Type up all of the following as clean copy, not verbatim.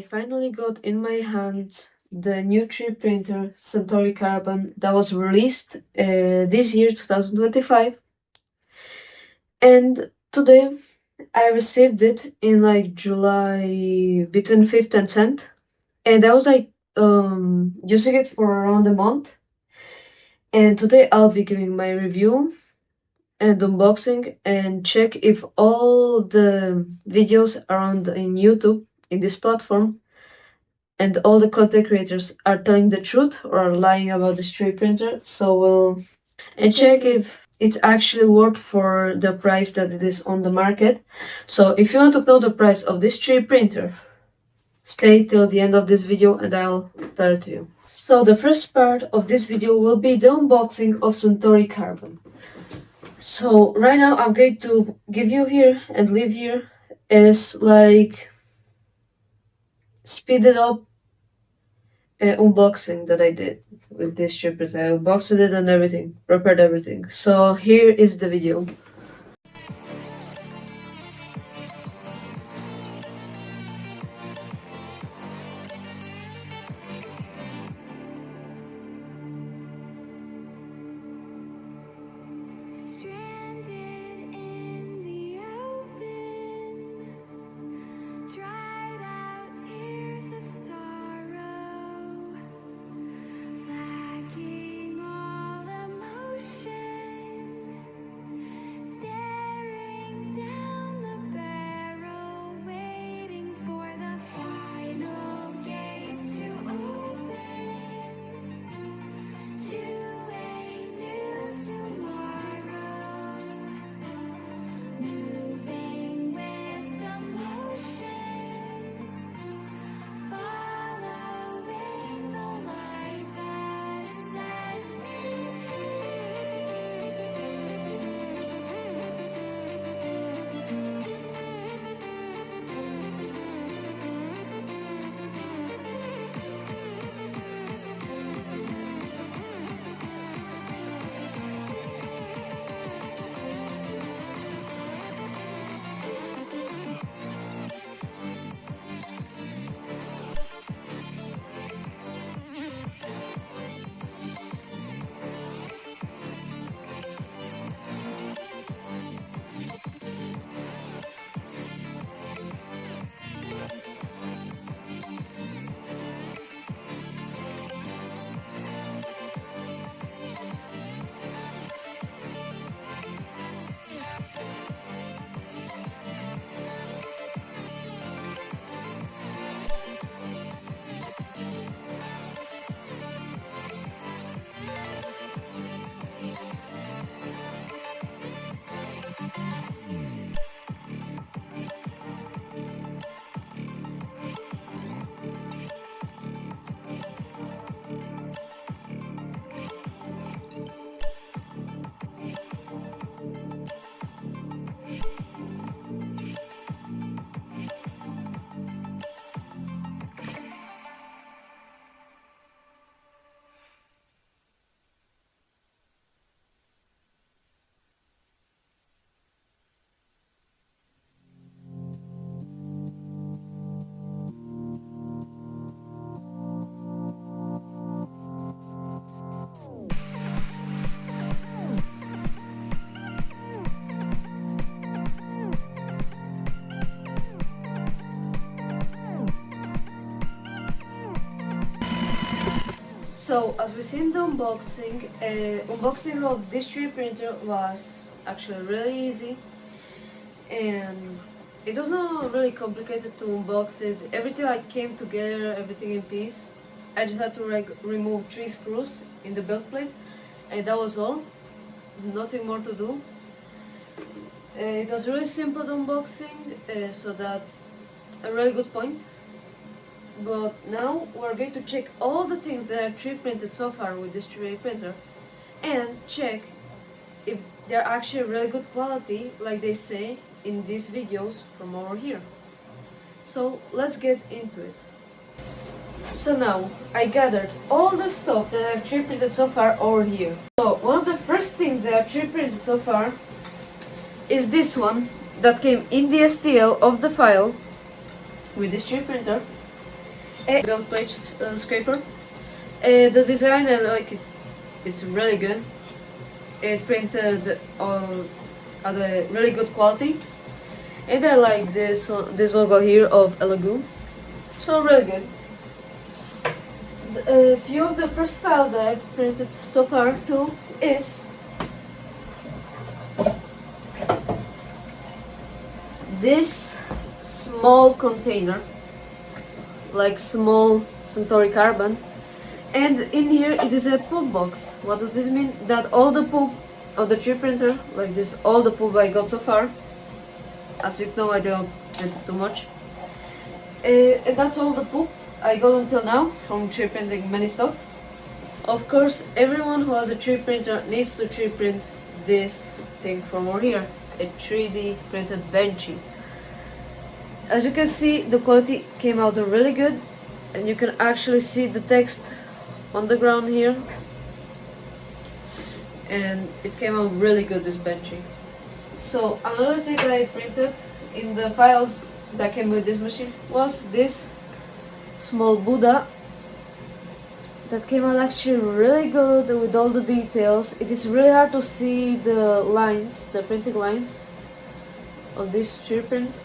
finally got in my hands the new 3D printer Centaury Carbon that was released this year, 2025. And today I received it in like July, between 5th and 10th. And I was like using it for around a month. And today I'll be giving my review and unboxing and check if all the videos around in YouTube in this platform and all the content creators are telling the truth or are lying about this 3D printer. So we'll check if it's actually worth for the price that it is on the market. So if you want to know the price of this 3D printer, stay till the end of this video and I'll tell it to you. So the first part of this video will be the unboxing of Centaury Carbon. So right now I'm going to give you here and leave here is like speeded up unboxing that I did with this strippers. I unboxed it and everything, prepared everything. So here is the video. So as we seen the unboxing of this 3D printer was actually really easy, and it was not really complicated to unbox it. Everything like came together, everything in piece. I just had to remove 3 screws in the belt plate, and that was all. Nothing more to do. It was really simple unboxing, so that's a really good point. But now we're going to check all the things that I've 3D printed so far with this 3D printer and check if they're actually really good quality like they say in these videos from over here. So let's get into it. So now I gathered all the stuff that I've 3D printed so far over here. So one of the first things that I've 3D printed so far is this one that came in the STL of the file with this 3D printer. a build plate scraper. The design, I like it. It's really good. It printed at a really good quality, and I like this logo here of ELEGOO. So really good. A few of the first files that I've printed so far too is this small container, like small Centaury Carbon, and in here it is a poop box. What does this mean? That all the poop of the 3D printer, like this, all the poop I got so far. As you know, I don't print too much, and that's all the poop I got until now from 3D printing many stuff. Of course, everyone who has a 3D printer needs to 3D print this thing from over here, a 3D printed benchy. As you can see, the quality came out really good, and you can actually see the text on the ground here, and it came out really good, this benchy. So another thing that I printed in the files that came with this machine was this small Buddha that came out actually really good with all the details. It is really hard to see the lines, the printing lines of this 3D print,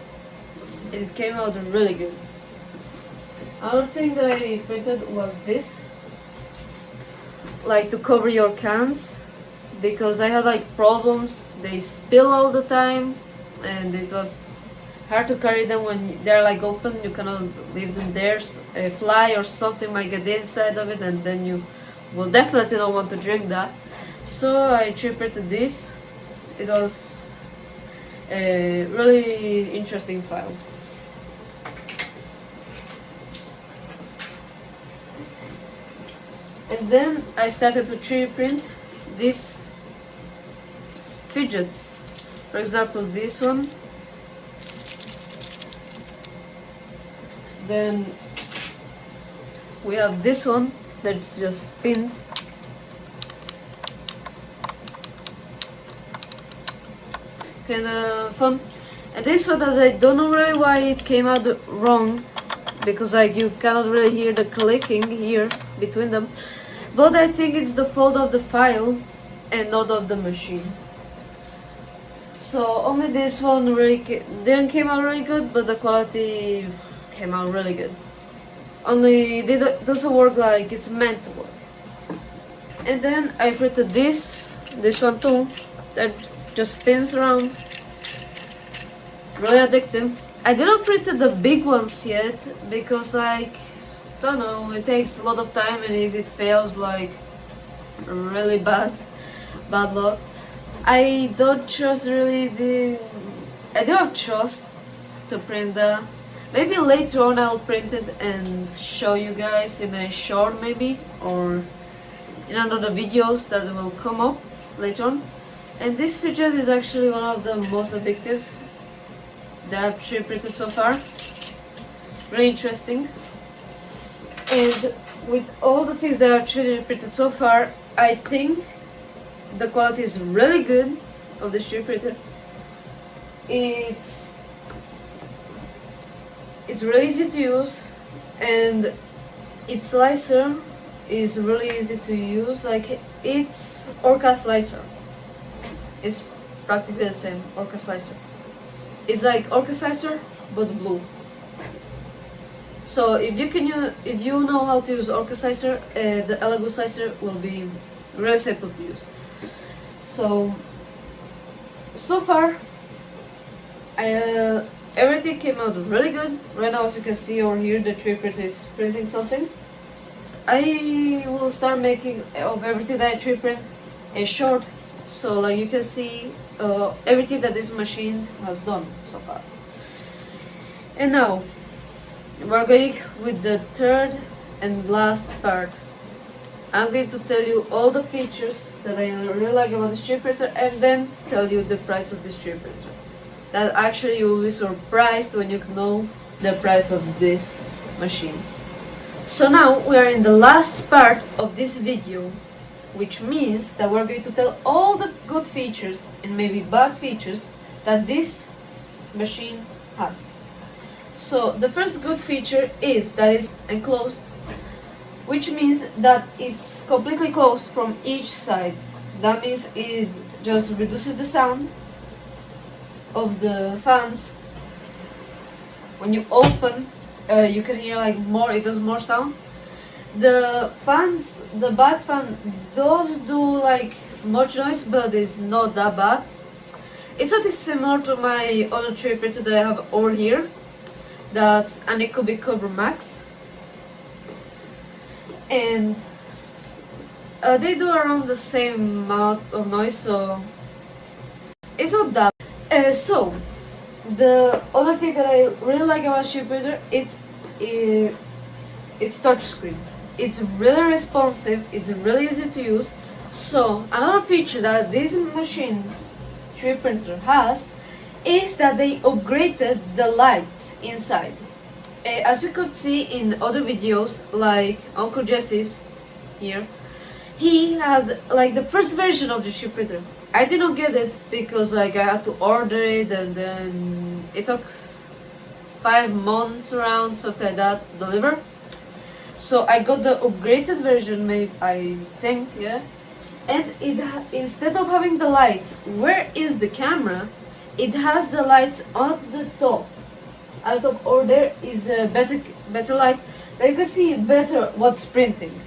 and it came out really good. Another thing that I printed was this, like to cover your cans, because I had like problems, they spill all the time, and it was hard to carry them when they're like open. You cannot leave them there. A fly or something might get inside of it, and then you will definitely not want to drink that. So I 3D printed this. It was a really interesting file. And then I started to 3D print these fidgets. For example, this one. Then we have this one that just spins. Kinda fun. And this one that I don't know really why it came out wrong, because like you cannot really hear the clicking here between them. But I think it's the fault of the file and not of the machine. So only this one really didn't came out really good, but the quality came out really good. Only it doesn't work like it's meant to work. And then I printed this one too, that just spins around. Really addictive. I didn't print the big ones yet because like, don't know, it takes a lot of time, and if it fails, like really bad luck. I don't trust really I don't trust to print that. Maybe later on I'll print it and show you guys in a short maybe, or in another videos that will come up later on. And this fidget is actually one of the most addictives that I've 3D printed so far. Really interesting. And with all the things that I've 3D printed so far, I think the quality is really good of the 3D printer. It's really easy to use, and its slicer is really easy to use. Like, it's Orca slicer. It's practically the same, Orca slicer. It's like Orca slicer but blue. So if you know how to use Orca slicer, the ELEGOO slicer will be really simple to use. So far, everything came out really good. Right now, as you can see over here, the 3D printer is printing something. I will start making of everything that I 3D print a short, so like you can see everything that this machine has done so far. And now we're going with the third and last part. I'm going to tell you all the features that I really like about this 3D printer, and then tell you the price of this 3D printer. That actually you will be surprised when you know the price of this machine. So now we are in the last part of this video, which means that we're going to tell all the good features and maybe bad features that this machine has. So the first good feature is that it's enclosed, which means that it's completely closed from each side. That means it just reduces the sound of the fans. When you open, you can hear like more, it does more sound. The fans, the back fan does do like much noise, but it's not that bad. It's something similar to my other 3D printer that I have over here. That's an ELEGOO Carbon Max. And they do around the same amount of noise, so it's not that. So the other thing that I really like about 3D printer, it's touchscreen. It's really responsive. It's really easy to use. So another feature that this machine 3D printer has is that they upgraded the lights inside. As you could see in other videos, like Uncle Jesse's here, he had like the first version of the 3D printer. I didn't get it because like I had to order it, and then it took 5 months around, something like that, to deliver. So I got the upgraded version, maybe, I think, yeah. And instead of having the lights where is the camera, it has the lights on the top. At the top, or there is a better light that you can see better what's printing,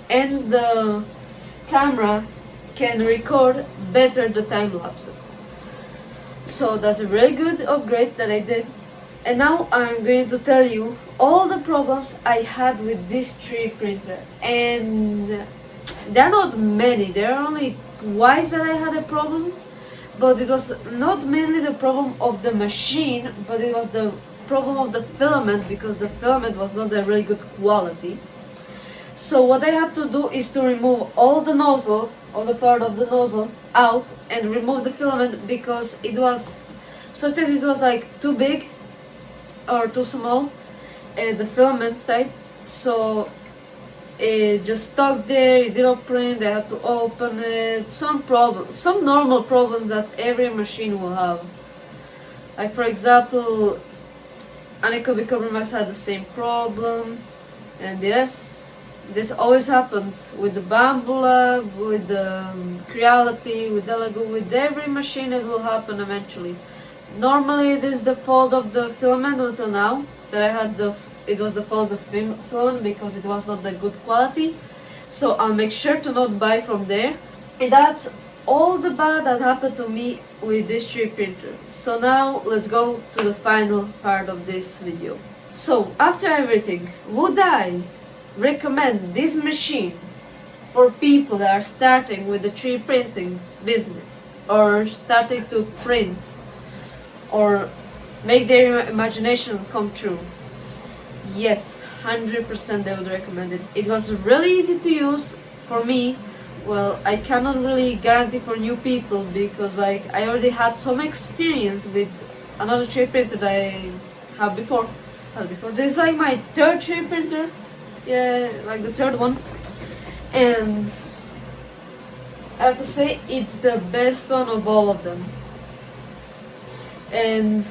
and the camera can record better the time lapses. So that's a really good upgrade that I did. And now I'm going to tell you all the problems I had with this 3D printer, and there are not many. There are only twice that I had a problem, but it was not mainly the problem of the machine, but it was the problem of the filament, because the filament was not a really good quality. So what I had to do is to remove all the nozzle, all the part of the nozzle out, and remove the filament, because it was, sometimes it was like too big or too small, the filament type, so it just stuck there, it didn't print, I had to open it, some normal problems that every machine will have. Like for example, ELEGOO Carbon Max had the same problem, and yes, this always happens with the Bambu Lab, with the Creality, with ELEGOO, with every machine it will happen eventually. Normally it is the fault of the filament until now, that I had it was the fault of the filament because it was not that good quality. So I'll make sure to not buy from there. And that's all the bad that happened to me with this 3D printer. So now let's go to the final part of this video. So after everything, would I recommend this machine for people that are starting with the 3D printing business, or starting to print, or make their imagination come true? Yes, 100% I would recommend it. It was really easy to use for me. Well, I cannot really guarantee for new people, because like I already had some experience with another 3D printer that I had before. This is like my third 3D printer, yeah, like the third one, and I have to say it's the best one of all of them. And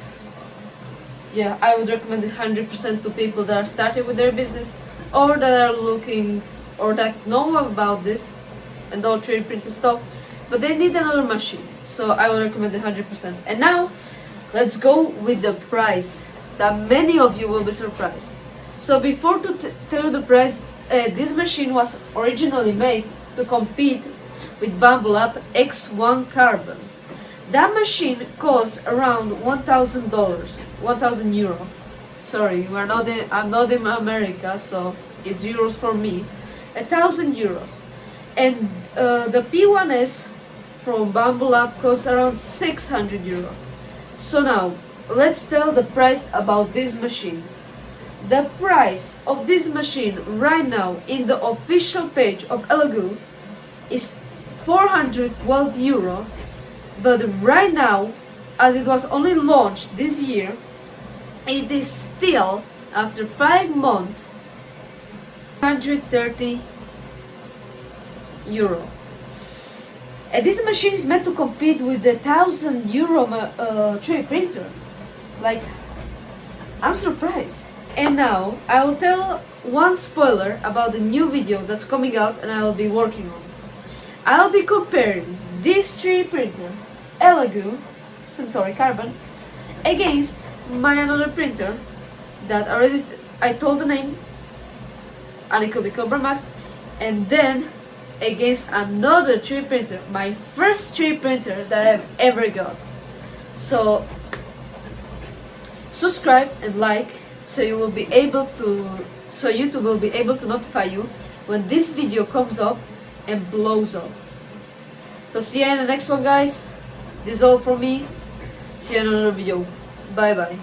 yeah, I would recommend it 100% to people that are starting with their business, or that are looking, or that know about this and all 3D printing stuff, but they need another machine. So I would recommend it 100%. And now let's go with the price, that many of you will be surprised. So before to tell you the price, this machine was originally made to compete with Bambu Lab X1 Carbon. That machine costs around $1,000, 1,000 euro. Sorry, I'm not in America, so it's euros for me. 1,000 euros. And the P1S from Bambu Lab costs around 600 euro. So now, let's tell the price about this machine. The price of this machine right now in the official page of ELEGOO is 412 euro. But right now, as it was only launched this year, it is still, after 5 months, 130 euro. And this machine is meant to compete with the 1,000 euro 3D printer. Like, I'm surprised. And now I will tell one spoiler about the new video that's coming out and I will be working on. I'll be comparing this 3D printer, ELEGOO Centaury Carbon, against my another printer that already I told the name, and it could be Cobra Max, and then against another 3D printer, my first 3D printer that I've ever got. So subscribe and like so you will be able to, so YouTube will be able to notify you when this video comes up and blows up. So see you in the next one, guys. This is all from me. See you in another video. Bye bye.